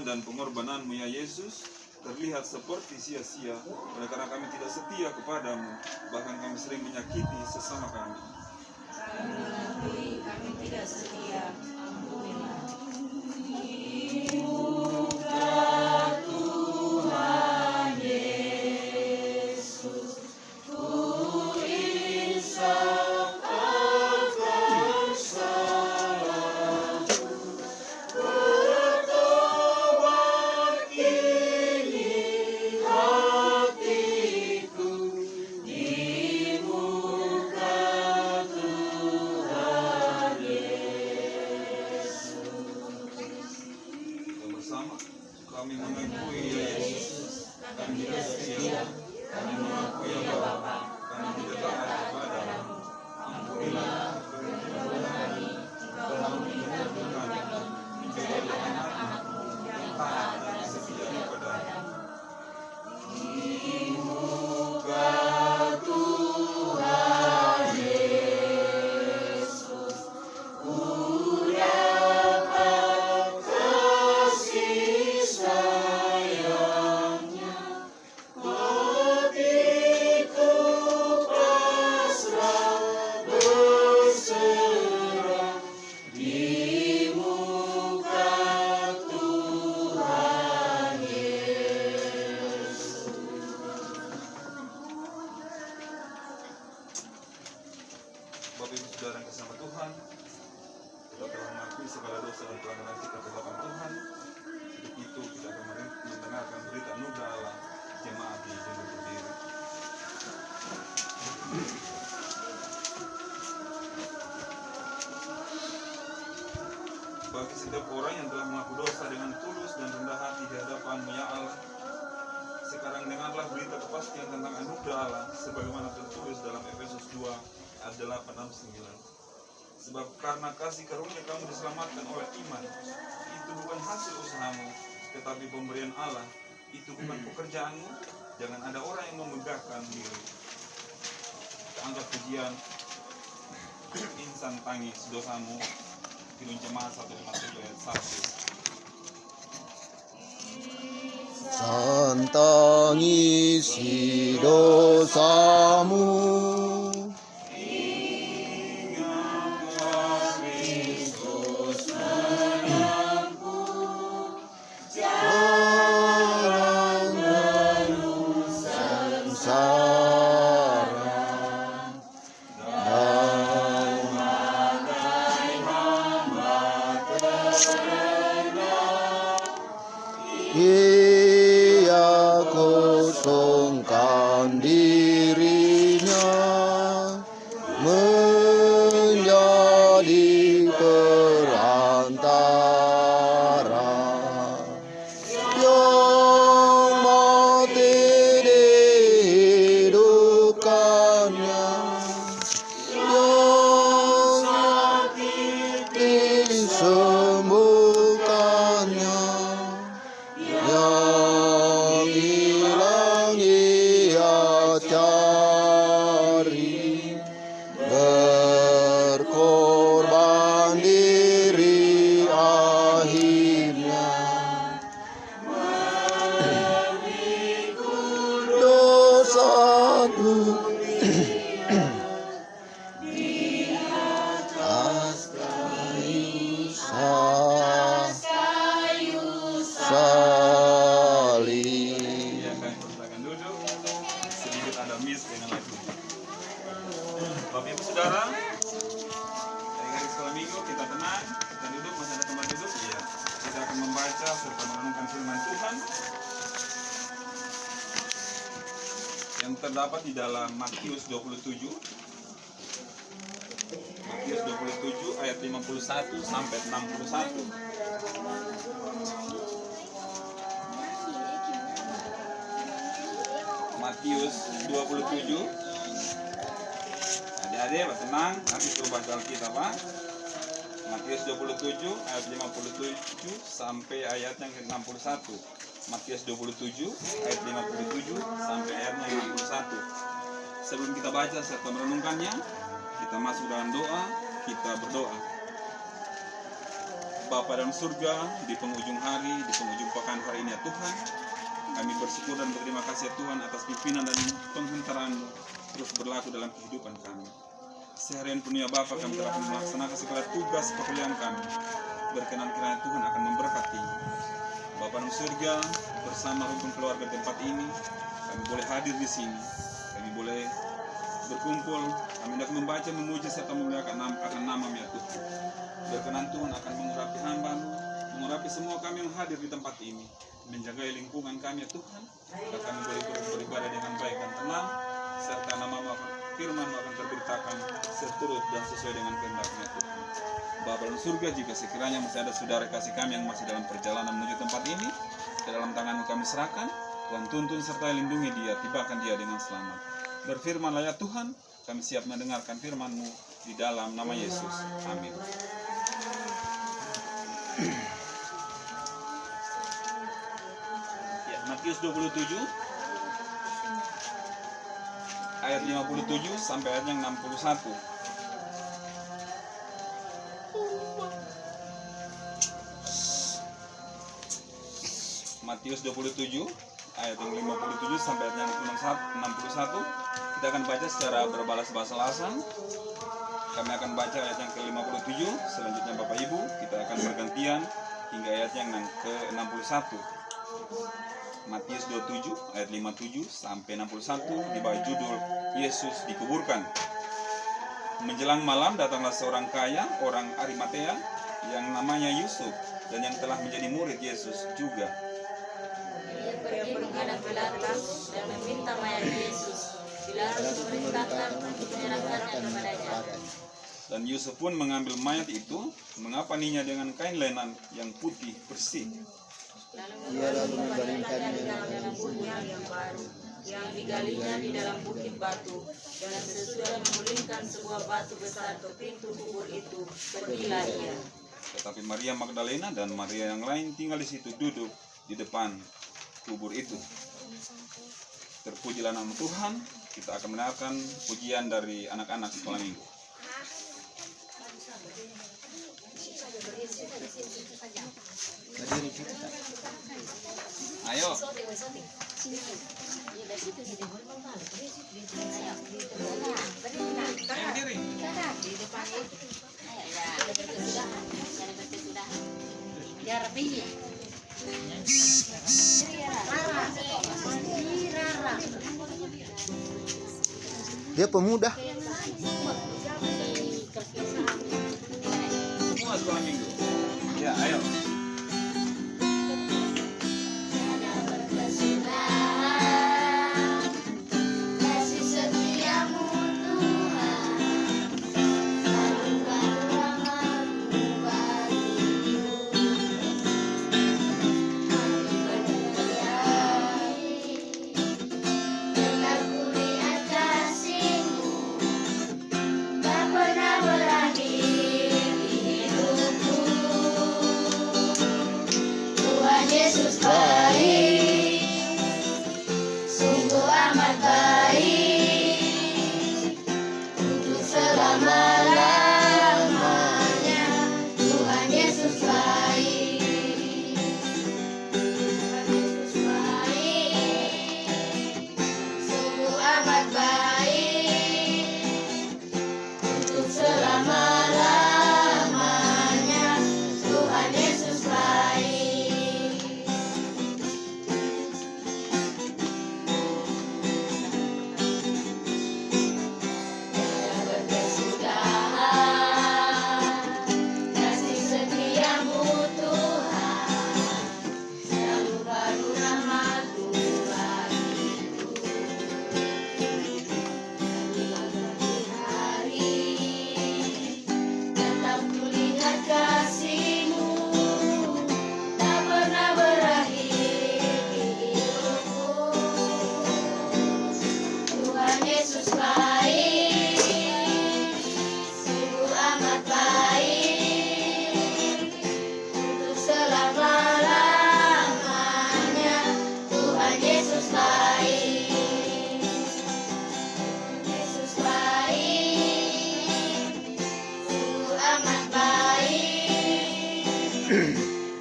dan pengorbananmu ya Yesus terlihat seperti sia-sia, oleh karena kami tidak setia kepadamu, bahkan kami sering menyakiti sesama kami. Kami mengakui kami tidak setia. Ampunilah. Kami mengakui ya Yesus, kami tidak setia. Kami mengakui ya Bapa, kami tidak taat kepadamu. Ampunilah kami, jika kami menjatuhkan kami, menjadi anak-anakmu yang taat dan setia kepadamu. Di muka Tuhan Yesus, ku dapat kasih sayangnya, hatiku pasrah berserah di muka Tuhan Yesus. Bapak Ibu Saudara yang kasih nama Tuhan, kita telah mengakui segala dosa dan pelanggaran kita ke hadapan Tuhan. Untuk itu kita akan mendengarkan berita anugerah Allah. Jemaat di duduk berdiri. Bagi setiap orang yang telah mengaku dosa dengan tulus dan rendah hati di hadapan-Mu ya Allah, sekarang dengarlah berita kepastian tentang anugerah Allah sebagaimana tertulis dalam Efesus 2 ayat 8-9. Sebab karena kasih karunia kamu diselamatkan oleh iman. Itu bukan hasil usahamu, tetapi pemberian Allah. Itu bukan pekerjaanmu. Jangan ada orang yang memegahkan diri. Kita angkat pujian Insan Tangis Dosamu, Kidung Jemaat 151 ayat 1. Santangisi dosamu, Ia kosongkan dirinya menjadi perantara yang mati dihidupkannya, yang sakit disembuhkannya, yang hilang ia cari, berkorban diri akhirnya memikul dosaku di atas kayu salib. Ya, kami persilakan duduk. Sedikit ada miss dengan lagu. Bapak Ibu Saudara, dari hari sekolah minggu kita tenang, kita duduk, masih ada tempat duduk. Iya. Kita akan membaca serta merenungkan firman Tuhan yang terdapat di dalam Matius 27. Matius 27 ayat 51 sampai 61. Matius 27. Adik-adik tenang, nanti coba baca Alkitab, Pak. Matius 27 ayat 57 sampai ayat yang ke-61. Matius 27 ayat 57 sampai ayatnya yang 61. Sebelum kita baca serta merenungkannya, kita masuk dalam doa, kita berdoa. Bapa dalam surga, di penghujung hari, di penghujung pekan hari ini ya Tuhan, kami bersyukur dan berterima kasih ya Tuhan atas pimpinan dan penghantaran-Mu terus berlaku dalam kehidupan kami. Seharian penuh ya Bapa, kami telah melaksanakan segala tugas pekerjaan kami. Berkenan kiranya Tuhan akan memberkati Bapa dalam surga bersama rukun keluarga di tempat ini. Kami boleh hadir di sini, kami boleh berkumpul, kami hendak membaca, memuji serta memuliakan akan nama-Mu ya Tuhan. Berkenan Tuhan akan mengurapi hamba-Mu, mengurapi semua kami yang hadir di tempat ini, menjaga lingkungan kami ya Tuhan, agar kami boleh beribadah dengan baik dan tenang, serta nama-Mu firman-Mu akan terberitakan seturut dan sesuai dengan kehendak-Mu ya Tuhan. Bapa dalam surga, jika sekiranya masih ada saudara kasih kami yang masih dalam perjalanan menuju tempat ini, ke dalam tangan-Mu kami serahkan. Tuhan tuntun serta lindungi dia, tibakan dia dengan selamat. Berfirmanlah ya Tuhan, kami siap mendengarkan firman-Mu di dalam nama Yesus. Amin. Ya, Matius 27 ayat 57 sampai ayat yang 61. Matius 27 ayat yang 57 sampai ayat yang 61. Kita akan baca secara berbalas-balasan. Kami akan baca ayat yang ke-57, selanjutnya Bapak Ibu kita akan bergantian hingga ayat yang ke-61. Matius 27 ayat 57 sampai 61 di bawah judul Yesus dikuburkan. Menjelang malam datanglah seorang kaya, orang Arimatea yang namanya Yusuf dan yang telah menjadi murid Yesus juga. Dia pergi menghadap Pilatus dan meminta mayat Yesus. Pilatus memerintahkan untuk menyerahkannya kepadanya. Dan Yusuf pun mengambil mayat itu, mengapaninya dengan kain lenan yang putih bersih. Lalu membaringkannya dalam kubur yang baru, yang digalinya di dalam bukit batu, dan sesudah menggulingkan sebuah batu besar ke pintu kubur itu, pergilah dia. Tetapi Maria Magdalena dan Maria yang lain tinggal di situ, duduk di depan kubur itu. Terpujilah nama Tuhan. Kita akan mendengarkan pujian dari anak-anak sekolah minggu. Ayo. Berdiri. Dia pemuda. Semua sekolah minggu. Ya, ayo.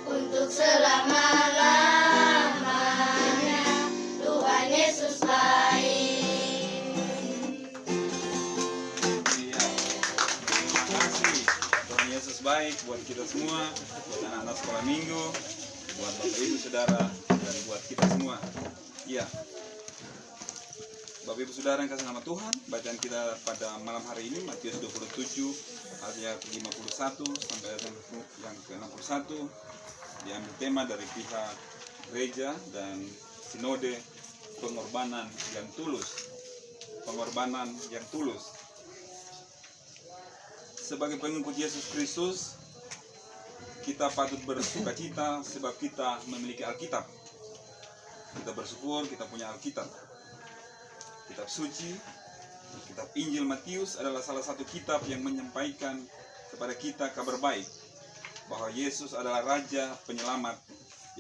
untuk selama-lamanya. Tuhan Yesus baik. Iya. Terima kasih. Tuhan Yesus baik buat kita semua, buat anak-anak sekolah minggu, buat Bapak Ibu Saudara, dan buat kita semua. Iya. Bapak Ibu Saudara yang kasih nama Tuhan, bacaan kita pada malam hari ini Matius 27 ayat 51 sampai ayat yang ke-61 diambil tema dari pihak gereja dan sinode pengorbanan yang tulus. Pengorbanan yang tulus. Sebagai pengikut Yesus Kristus, kita patut bersukacita sebab kita memiliki Alkitab. Kita bersyukur kita punya Alkitab. Kitab suci, kitab Injil Matius adalah salah satu kitab yang menyampaikan kepada kita kabar baik bahwa Yesus adalah Raja Penyelamat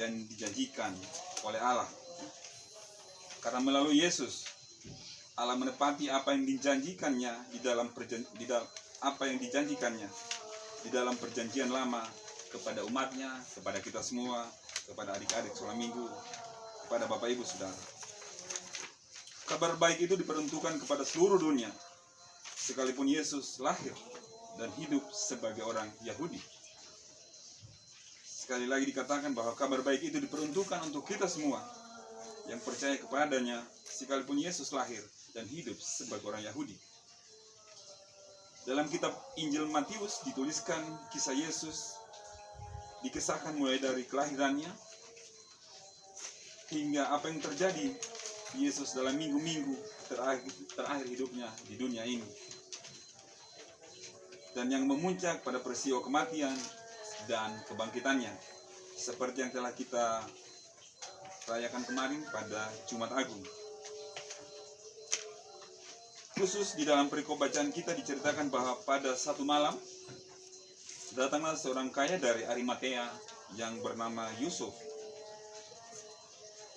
yang dijanjikan oleh Allah. Karena melalui Yesus, Allah menepati apa yang dijanjikannya di dalam perjanjian lama kepada umatnya, kepada kita semua, kepada adik-adik sekolah minggu, kepada Bapak Ibu Saudara. Kabar baik itu diperuntukkan kepada seluruh dunia, sekalipun Yesus lahir dan hidup sebagai orang Yahudi. Sekali lagi dikatakan bahwa kabar baik itu diperuntukkan untuk kita semua yang percaya kepadanya, sekalipun Yesus lahir dan hidup sebagai orang Yahudi. Dalam kitab Injil Matius dituliskan kisah Yesus dikisahkan mulai dari kelahirannya hingga apa yang terjadi Yesus dalam minggu-minggu terakhir hidupnya di dunia ini. Dan yang memuncak pada peristiwa kematian dan kebangkitannya, seperti yang telah kita rayakan kemarin pada Jumat Agung. Khusus di dalam perikop bacaan kita diceritakan bahwa pada satu malam datanglah seorang kaya dari Arimatea yang bernama Yusuf.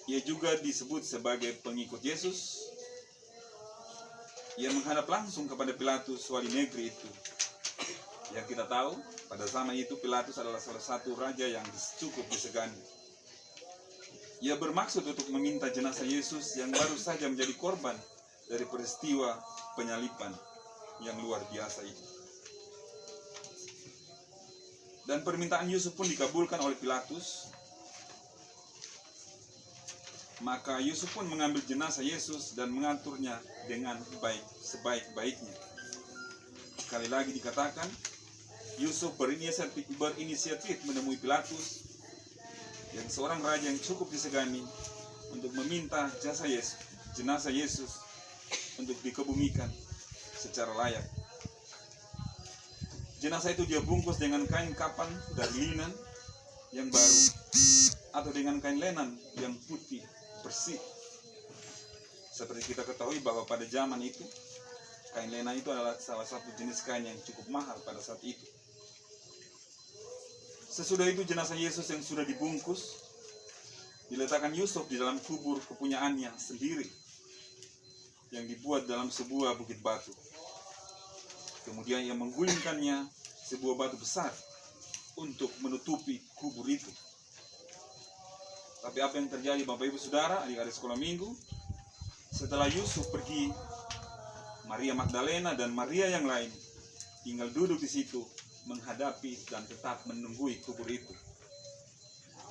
Ia juga disebut sebagai pengikut Yesus. Ia menghadap langsung kepada Pilatus, wali negeri itu. Yang kita tahu, pada zaman itu Pilatus adalah salah satu raja yang cukup disegani. Ia bermaksud untuk meminta jenazah Yesus yang baru saja menjadi korban dari peristiwa penyaliban yang luar biasa itu. Dan permintaan Yusuf pun dikabulkan oleh Pilatus. Maka Yusuf pun mengambil jenazah Yesus dan mengaturnya dengan sebaik-baiknya. Sekali lagi dikatakan, Yusuf berinisiatif menemui Pilatus, yang seorang raja yang cukup disegani, untuk meminta jenazah Yesus untuk dikebumikan secara layak. Jenazah itu dia bungkus dengan kain kapan dari linen yang baru, atau dengan kain lenan yang putih bersih. Seperti kita ketahui bahwa pada zaman itu kain lenan itu adalah salah satu jenis kain yang cukup mahal pada saat itu. Sesudah itu jenazah Yesus yang sudah dibungkus diletakkan Yusuf di dalam kubur kepunyaannya sendiri yang dibuat dalam sebuah bukit batu. Kemudian ia menggulingkannya sebuah batu besar untuk menutupi kubur itu. Tapi apa yang terjadi Bapak Ibu Saudara, adik-adik sekolah minggu, setelah Yusuf pergi, Maria Magdalena dan Maria yang lain tinggal duduk di situ menghadapi dan tetap menunggui kubur itu.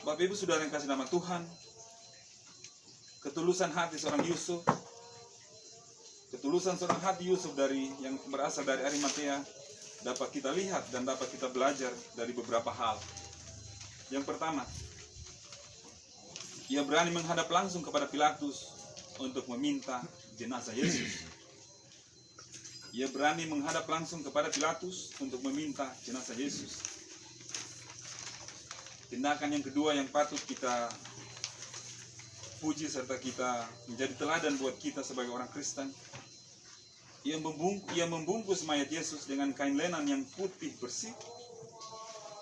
Bapak Ibu Saudara yang kasih nama Tuhan, ketulusan hati seorang Yusuf yang berasal dari Arimatea dapat kita lihat dan dapat kita belajar dari beberapa hal. Yang pertama, ia berani menghadap langsung kepada Pilatus untuk meminta jenazah Yesus. Ia berani menghadap langsung kepada Pilatus untuk meminta jenazah Yesus. Tindakan yang kedua yang patut kita puji serta kita menjadi teladan buat kita sebagai orang Kristen. Ia membungkus mayat Yesus dengan kain lenan yang putih bersih.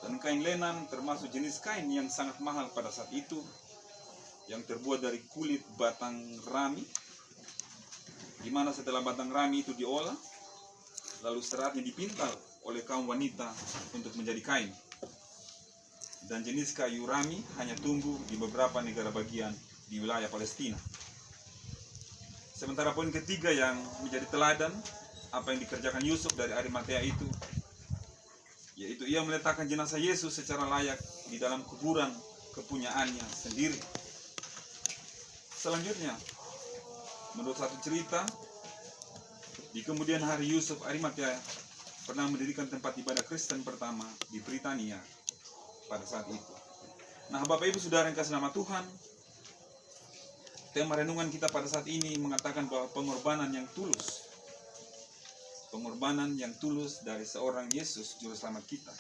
Dan kain lenan termasuk jenis kain yang sangat mahal pada saat itu, yang terbuat dari kulit batang rami, di mana setelah batang rami itu diolah, lalu seratnya dipintal oleh kaum wanita untuk menjadi kain. dan jenis kayu rami hanya tumbuh di beberapa negara bagian di wilayah Palestina. Sementara poin ketiga yang menjadi teladan apa yang dikerjakan Yusuf dari Arimatea itu, yaitu ia meletakkan jenazah Yesus secara layak di dalam kuburan kepunyaannya sendiri. Selanjutnya, menurut satu cerita, di kemudian hari Yusuf Arimatea pernah mendirikan tempat ibadah Kristen pertama di Britania pada saat itu. Nah, Bapak Ibu Saudara yang kasih nama Tuhan, tema renungan kita pada saat ini mengatakan bahwa pengorbanan yang tulus dari seorang Yesus Juru Selamat kita.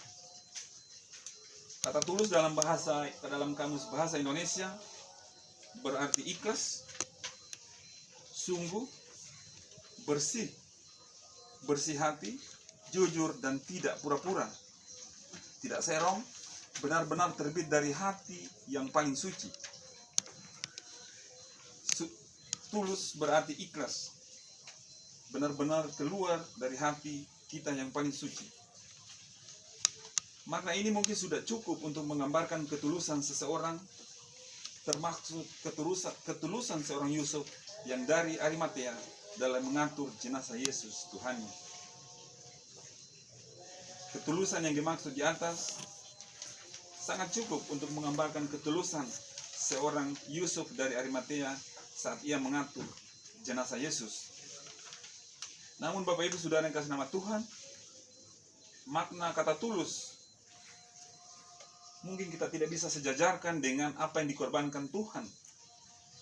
Kata tulus dalam kamus bahasa Indonesia berarti ikhlas, sungguh, bersih hati, jujur dan tidak pura-pura, tidak serong, benar-benar terbit dari hati yang paling suci. Tulus berarti ikhlas, benar-benar keluar dari hati kita yang paling suci. Makna ini mungkin sudah cukup untuk menggambarkan ketulusan seseorang, termaksud ketulusan seorang Yusuf yang dari Arimatea dalam mengatur jenazah Yesus Tuhannya. Ketulusan yang dimaksud di atas sangat cukup untuk menggambarkan ketulusan seorang Yusuf dari Arimatea saat ia mengatur jenazah Yesus. Namun Bapak Ibu Saudara yang kasih nama Tuhan, makna kata tulus mungkin kita tidak bisa sejajarkan dengan apa yang dikorbankan Tuhan